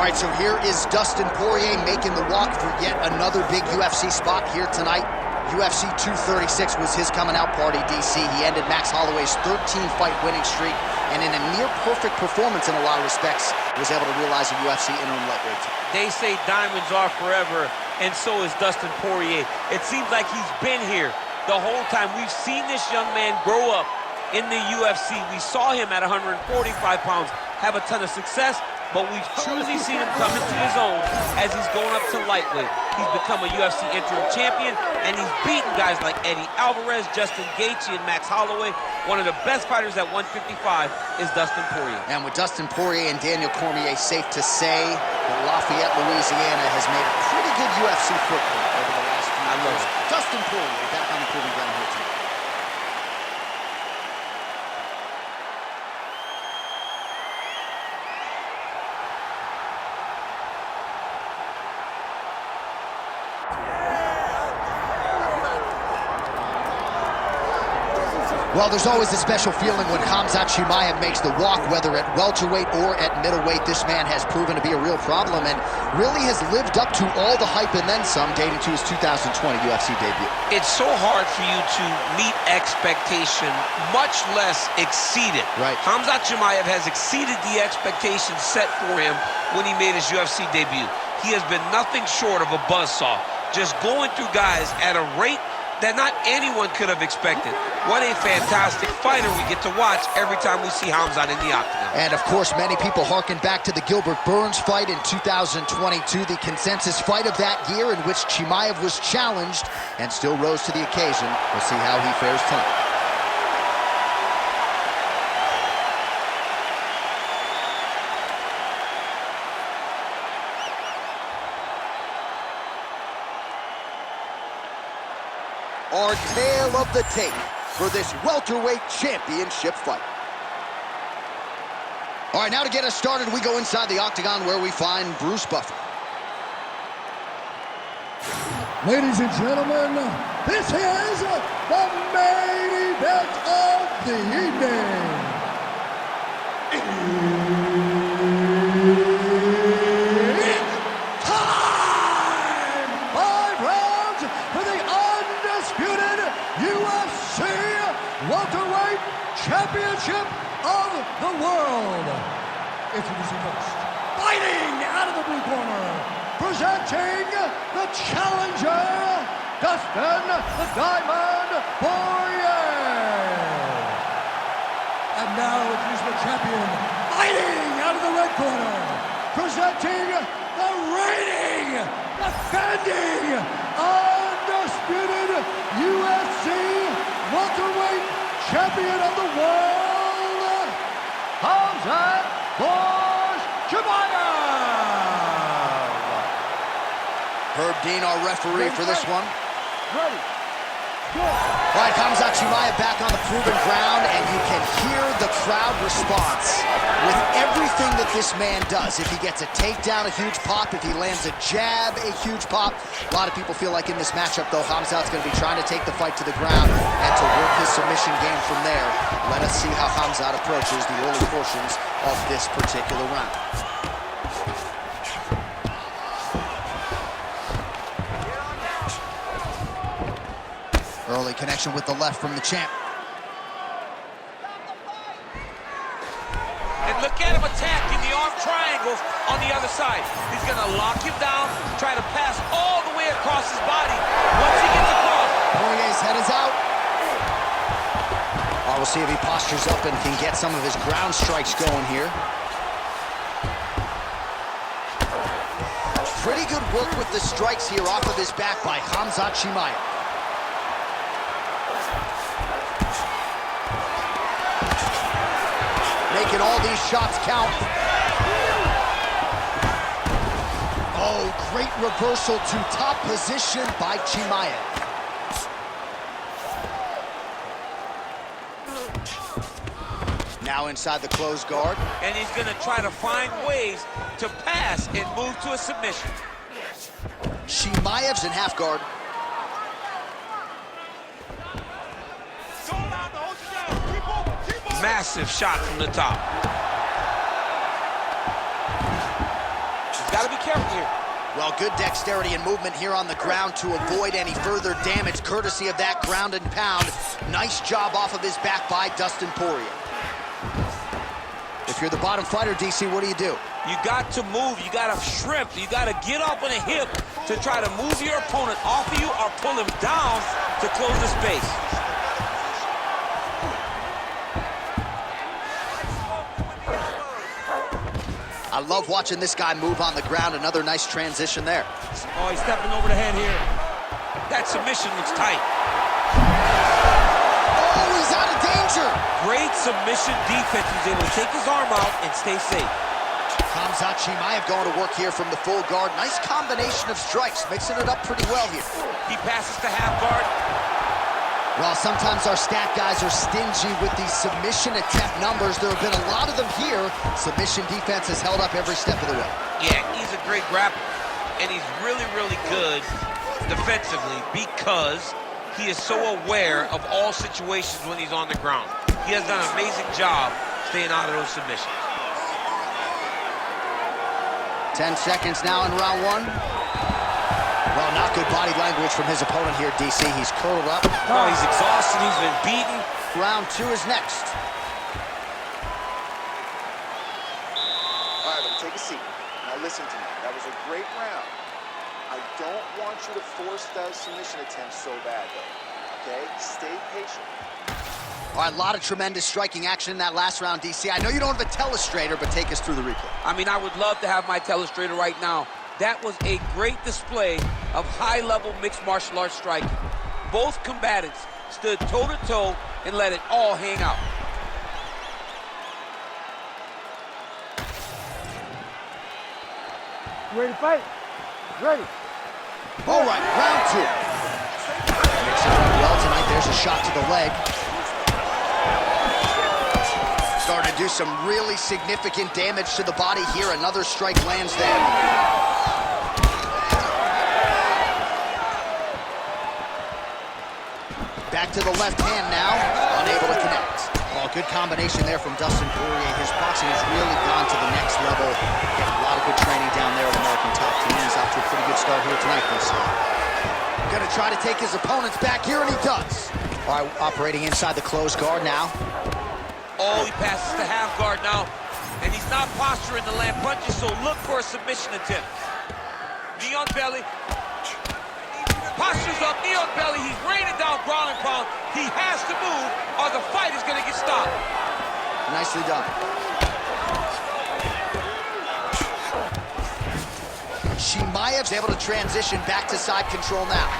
All right, so here is Dustin Poirier making the walk for yet another big UFC spot here tonight. UFC 236 was his coming out party, DC. He ended Max Holloway's 13-fight winning streak, and in a near-perfect performance in a lot of respects, was able to realize a UFC interim lightweight. They say diamonds are forever, and so is Dustin Poirier. It seems like he's been here the whole time. We've seen this young man grow up in the UFC. We saw him at 145 pounds have a ton of success, but we've truly seen him come into his own as he's going up to lightweight. He's become a UFC interim champion, and he's beaten guys like Eddie Alvarez, Justin Gaethje, and Max Holloway. One of the best fighters at 155 is Dustin Poirier. And with Dustin Poirier and Daniel Cormier, safe to say that Lafayette, Louisiana has made a pretty good UFC footprint over the last few years. Dustin Poirier back on the proving ground here tonight. Well, there's always a special feeling when Khamzat Chimaev makes the walk, whether at welterweight or at middleweight. This man has proven to be a real problem and really has lived up to all the hype and then some, dating to his 2020 UFC debut. It's so hard for you to meet expectation, much less exceed it. Right. Khamzat Chimaev has exceeded the expectations set for him when he made his UFC debut. He has been nothing short of a buzzsaw, just going through guys at a rate that not anyone could have expected. What a fantastic fighter we get to watch every time we see Khamzat in the octagon. And of course, many people harken back to the Gilbert Burns fight in 2022, the consensus fight of that year in which Chimaev was challenged and still rose to the occasion. We'll see how he fares tonight. Our tale of the tape for this welterweight championship fight. All right, now to get us started, we go inside the octagon where we find Bruce Buffer. Ladies and gentlemen, this is the main event of the evening. It's time! 5 rounds for the undisputed UFC welterweight championship of the world. Introducing first, fighting out of the blue corner, presenting the challenger, Dustin the Diamond Poirier. And now introducing the champion, fighting out of the red corner, presenting the reigning, defending, undisputed UFC welterweight champion of the world, Khamzat Chimaev. Herb Dean, our referee for this one. Ready. Go. All right, Khamzat Chimaev back on the proven ground, and you can hear the crowd response with everything that this man does. If he gets a takedown, a huge pop. If he lands a jab, a huge pop. A lot of people feel like in this matchup, though, Khamzat's going to be trying to take the fight to the ground and to work his submission game from there. Let us see how Khamzat approaches the early portions of this particular round. Early connection with the left from the champ. And look at him attacking the arm triangles on the other side. He's going to lock him down, try to pass all the way across his body. Once he gets across, Poirier's head is out. We'll see if he postures up and can get some of his ground strikes going here. Pretty good work with the strikes here off of his back by Khamzat Chimaev. Making all these shots count. Oh, great reversal to top position by Chimaev. Now inside the closed guard. and he's going to try to find ways to pass and move to a submission. Chimaev's in half guard. Massive shot from the top. Gotta be careful here. Well, good dexterity and movement here on the ground to avoid any further damage, courtesy of that ground and pound. Nice job off of his back by Dustin Poirier. If you're the bottom fighter, DC, what do you do? You got to move, you got to shrimp, you got to get up on a hip to try to move your opponent off of you or pull him down to close the space. I love watching this guy move on the ground. Another nice transition there. Oh, he's stepping over the head here. That submission looks tight. Oh, he's out of danger. Great submission defense. He's able to take his arm out and stay safe. Khamzat Chimaev going to work here from the full guard. Nice combination of strikes, mixing it up pretty well here. He passes to half guard. Well, sometimes our stat guys are stingy with these submission attempt numbers. There have been a lot of them here. Submission defense has held up every step of the way. Yeah, he's a great grappler, and he's really, really good defensively because he is so aware of all situations when he's on the ground. He has done an amazing job staying out of those submissions. 10 seconds now in round one. Well, not good body language from his opponent here, DC. He's curled up. Oh, he's exhausted. He's been beaten. Round two is next. All right, take a seat. Now listen to me. That was a great round. I don't want you to force those submission attempts so bad, though. Okay? Stay patient. All right, a lot of tremendous striking action in that last round, DC. I know you don't have a telestrator, but take us through the replay. I mean, I would love to have my telestrator right now. That was a great display of high-level mixed martial arts striking. Both combatants stood toe-to-toe and let it all hang out. Ready to fight? Ready. All right, round two. Mixing it up well tonight. There's a shot to the leg. Starting to do some really significant damage to the body here. Another strike lands there. Back to the left hand now, unable to connect. Oh, good combination there from Dustin Poirier. His boxing has really gone to the next level. Getting a lot of good training down there at American Top Team. He's off to a pretty good start here tonight, this Gonna try to take his opponents back here, and he does. All right, operating inside the closed guard now. Oh, he passes to half guard now, and he's not posturing to land punches, so look for a submission attempt. Knee on belly. Postures up, knee on belly. He's raining down ground and pound. He has to move, or the fight is going to get stopped. Nicely done. Chimaev's able to transition back to side control now.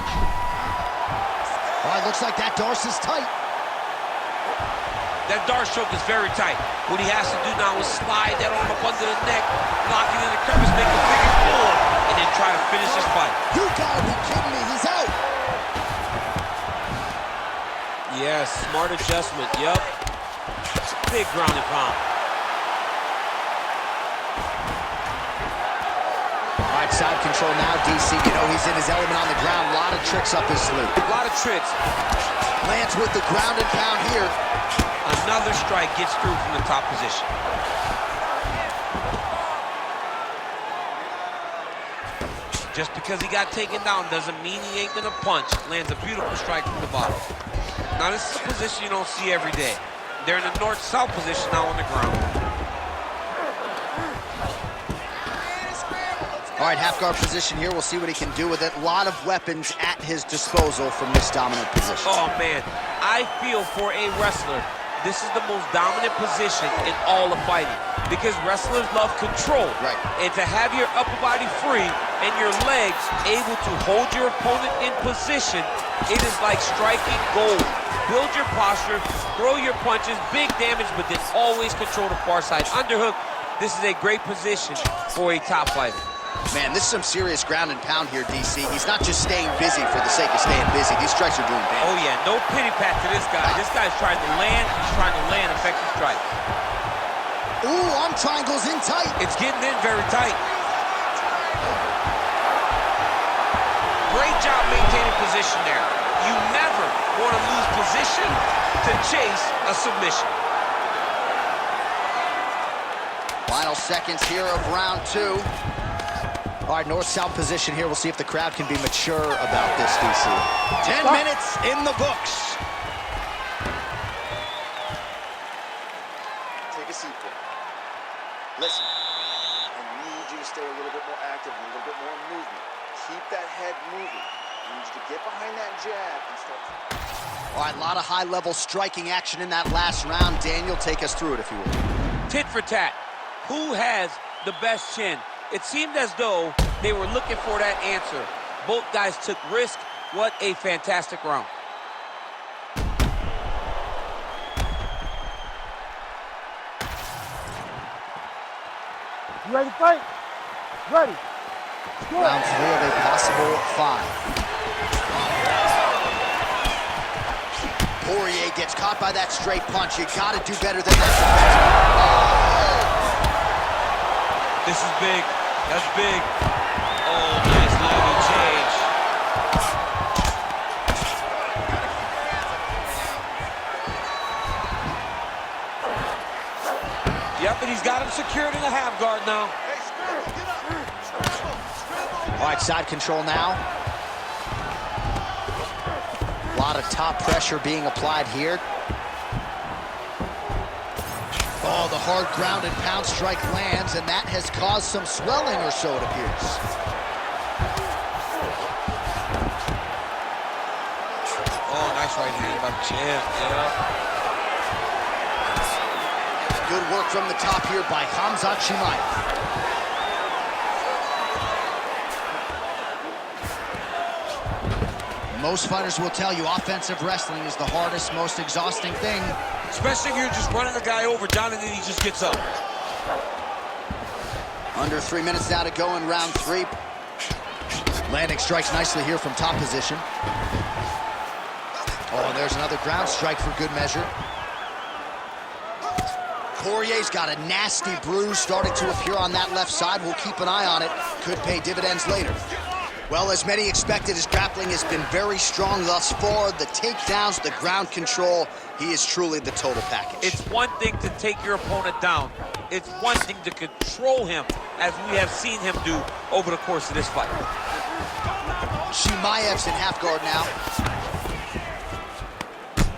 Oh, it looks like that Darce is tight. That Darce choke is very tight. What he has to do now is slide that arm up under the neck, knock it in the crevice, make a figure four, and then try to finish this fight. You gotta be kidding me, he's out. Yes, smart adjustment, yep. Big ground and pound. All right, side control now, DC. You know he's in his element on the ground. A lot of tricks up his sleeve. A lot of tricks. Lands with the ground and pound here. Another strike gets through from the top position. Just because he got taken down doesn't mean he ain't gonna punch. Lands a beautiful strike from the bottom. Now this is a position you don't see every day. They're in the north-south position now on the ground. All right, half guard position here. We'll see what he can do with it. A lot of weapons at his disposal from this dominant position. Oh man, I feel for a wrestler, this is the most dominant position in all of fighting because wrestlers love control. Right. And to have your upper body free and your legs able to hold your opponent in position, it is like striking gold. Build your posture, throw your punches, big damage, but then always control the far side. Underhook, this is a great position for a top fighter. Man, this is some serious ground and pound here, DC. He's not just staying busy for the sake of staying busy. These strikes are doing damage. Oh yeah, no pity pat to this guy. This guy's trying to land, he's trying to land effective strikes. Ooh, arm triangle's in tight. It's getting in very tight. Great job maintaining position there. You never want to lose position to chase a submission. Final seconds here of round two. All right, north-south position here. We'll see if the crowd can be mature about this, DC. 10 minutes in the books. Take a seat, boy. Listen, I need you to stay a little bit more active and a little bit more movement. Keep that head moving. I need you to get behind that jab and start. All right, a lot of high-level striking action in that last round. Daniel, take us through it, if you will. Tit for tat. Who has the best chin? It seemed as though they were looking for that answer. Both guys took risk. What a fantastic round. You ready to fight? Ready. Round 3 of a possible 5. Poirier gets caught by that straight punch. You got to do better than that. This is big. That's big. Oh, nice level change. Yep, and he's got him secured in the half guard now. All right, side control now. A lot of top pressure being applied here. Oh, the hard ground and pound strike lands, and that has caused some swelling or so, it appears. Oh, nice right hand by the champ. Yeah. Good work from the top here by Khamzat Chimaev. Most fighters will tell you offensive wrestling is the hardest, most exhausting thing. Especially if you're just running a guy over, John, and then he just gets up. Under 3 minutes now to go in round 3. Landing strikes nicely here from top position. Oh, and there's another ground strike for good measure. Poirier's got a nasty bruise starting to appear on that left side. We'll keep an eye on it. Could pay dividends later. Well, as many expected, his grappling has been very strong thus far. The takedowns, the ground control, he is truly the total package. It's one thing to take your opponent down. It's one thing to control him, as we have seen him do over the course of this fight. Chimaev's in half guard now.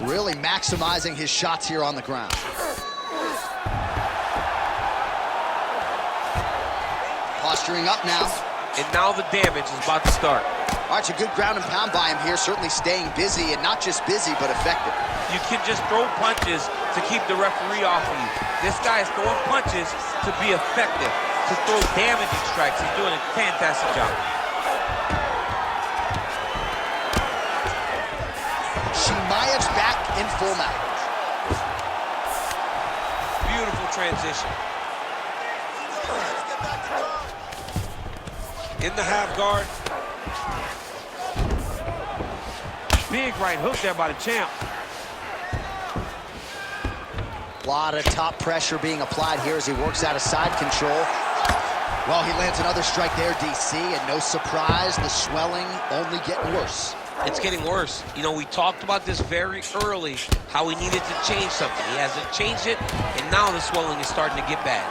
Really maximizing his shots here on the ground. Posturing up now. And now the damage is about to start. All right, it's a good ground and pound by him here, certainly staying busy, and not just busy, but effective. You can just throw punches to keep the referee off of you. This guy is throwing punches to be effective, to throw damaging strikes. He's doing a fantastic job. Chimaev's back in full mount. Beautiful transition. In the half guard. Big right hook there by the champ. A lot of top pressure being applied here as he works out of side control. Well, he lands another strike there, DC, and no surprise, the swelling only getting worse. It's getting worse. You know, we talked about this very early, how he needed to change something. He hasn't changed it, and now the swelling is starting to get bad.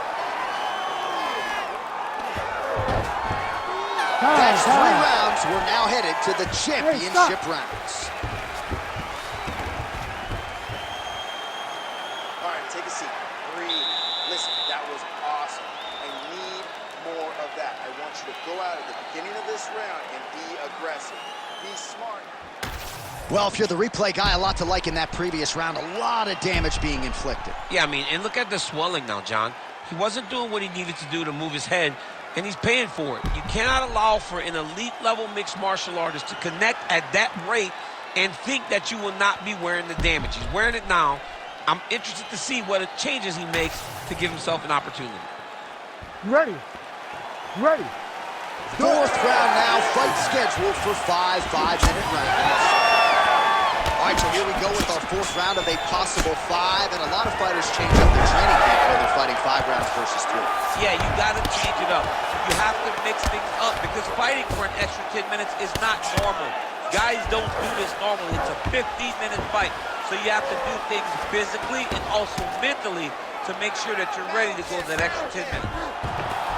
That's 3 rounds. We're now headed to the championship rounds. All right, take a seat. Breathe. Listen, that was awesome. I need more of that. I want you to go out at the beginning of this round and be aggressive. Be smart. Well, if you're the replay guy, a lot to like in that previous round. A lot of damage being inflicted. Yeah, I mean, and look at the swelling now, John. He wasn't doing what he needed to do to move his head, and he's paying for it. You cannot allow for an elite-level mixed martial artist to connect at that rate and think that you will not be wearing the damage. He's wearing it now. I'm interested to see what changes he makes to give himself an opportunity. Ready. Ready. 4th round now, fight scheduled for 5 5-minute rounds. All right, so here we go with our 4th round of a possible 5, and a lot of fighters change up their training camp when they're fighting 5 rounds versus 3. Yeah, you got to change it up. You have to mix things up because fighting for an extra 10 minutes is not normal. Guys don't do this normally. It's a 15-minute fight, so you have to do things physically and also mentally to make sure that you're ready to go that extra 10 minutes.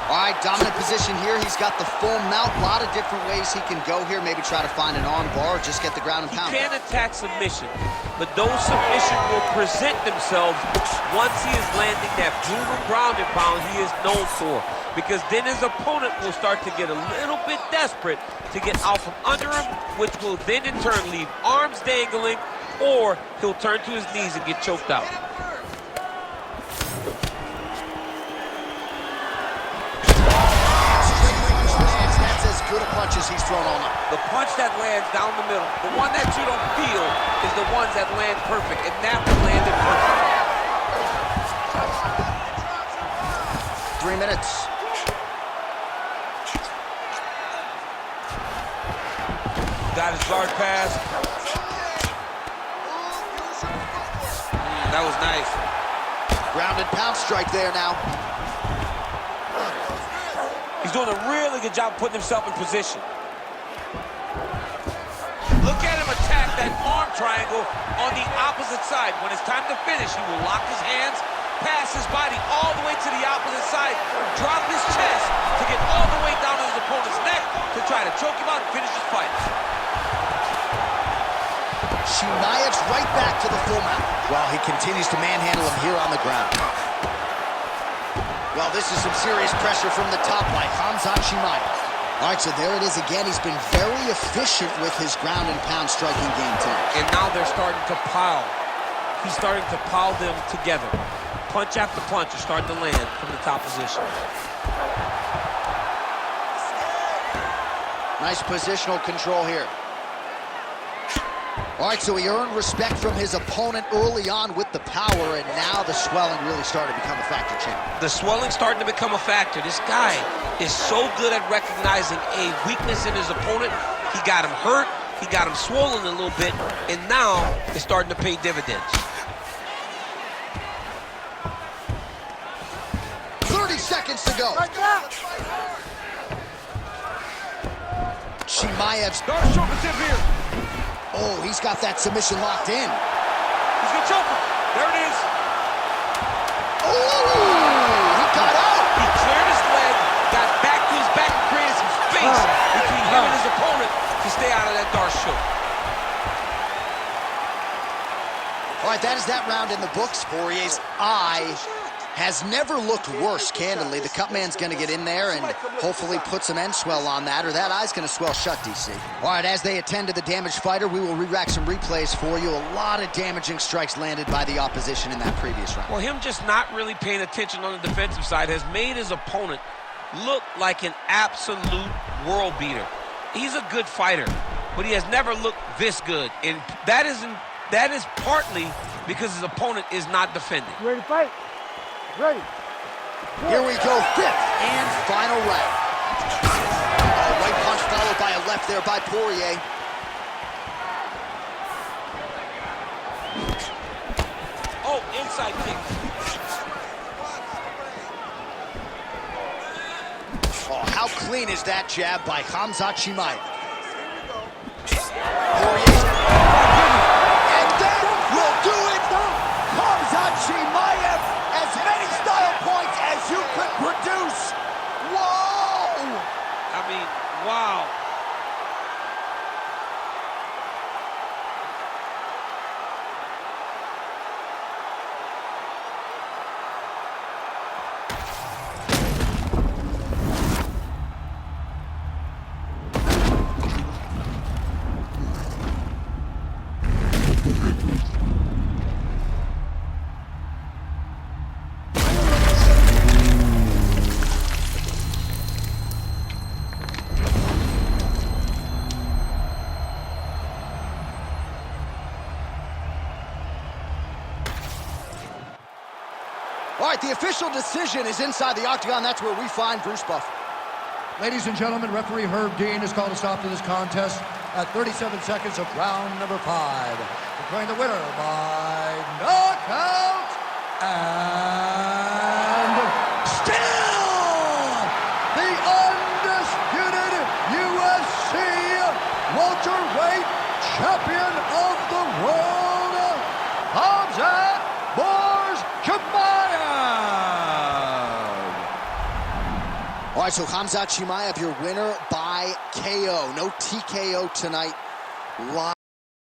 All right, dominant position here. He's got the full mount. A lot of different ways he can go here. Maybe try to find an arm bar or just get the ground and pound. He can attack submission, but those submissions will present themselves once he is landing that brutal ground and pound he is known for. Because then his opponent will start to get a little bit desperate to get out from under him, which will then in turn leave arms dangling, or he'll turn to his knees and get choked out. Good punches he's thrown all night. The punch that lands down the middle, the one that you don't feel, is the ones that land perfect, and that one landed perfect. 3 minutes. Got his guard pass. That was nice. Ground and pound strike there now. He's doing a really good job putting himself in position. Look at him attack that arm triangle on the opposite side. When it's time to finish, he will lock his hands, pass his body all the way to the opposite side, drop his chest to get all the way down to his opponent's neck to try to choke him out and finish his fight. Chimaev's right back to the full mount. Well, he continues to manhandle him here on the ground. Well, this is some serious pressure from the top by Khamzat Chimaev. All right, so there it is again. He's been very efficient with his ground and pound striking game tonight. And now they're starting to pile. He's starting to pile them together. Punch after punch are starting to land from the top position. Nice positional control here. All right, so he earned respect from his opponent early on with the power, and now the swelling really started to become a factor, champ. The swelling starting to become a factor. This guy is so good at recognizing a weakness in his opponent. He got him hurt, he got him swollen a little bit, and now it's starting to pay dividends. 30 seconds to go. Chimaev's... here. Oh, he's got that submission locked in. He's gonna choke him. There it is. Oh, he got out. He cleared his leg, got back to his back, and created some space between him and his opponent to stay out of that Darce choke. All right, that is that round in the books. Poirier's eye has never looked worse, candidly. The cut man's going to get in there and hopefully put some end swell on that, or that eye's going to swell shut, DC. All right, as they attend to the damaged fighter, we will re-rack some replays for you. A lot of damaging strikes landed by the opposition in that previous round. Well, him just not really paying attention on the defensive side has made his opponent look like an absolute world beater. He's a good fighter, but he has never looked this good, and that is partly because his opponent is not defending. You ready to fight? Ready. Here we go, fifth and final round. A right punch followed by a left there by Poirier. Oh, inside kick. Oh, how clean is that jab by Khamzat Chimaev? Poirier's... And that will do it! Khamzat Chimaev, as many style points as you could produce. Whoa! I mean, wow. All right, the official decision is inside the octagon. That's where we find Bruce Buffer. Ladies and gentlemen, referee Herb Dean has called a stop to this contest at 37 seconds of round number 5. Declaring the winner by knockout and still the undisputed UFC welterweight champion of the world, Khamzat Chimaev. All right, so Khamzat Chimaev, your winner by KO. No TKO tonight. Live.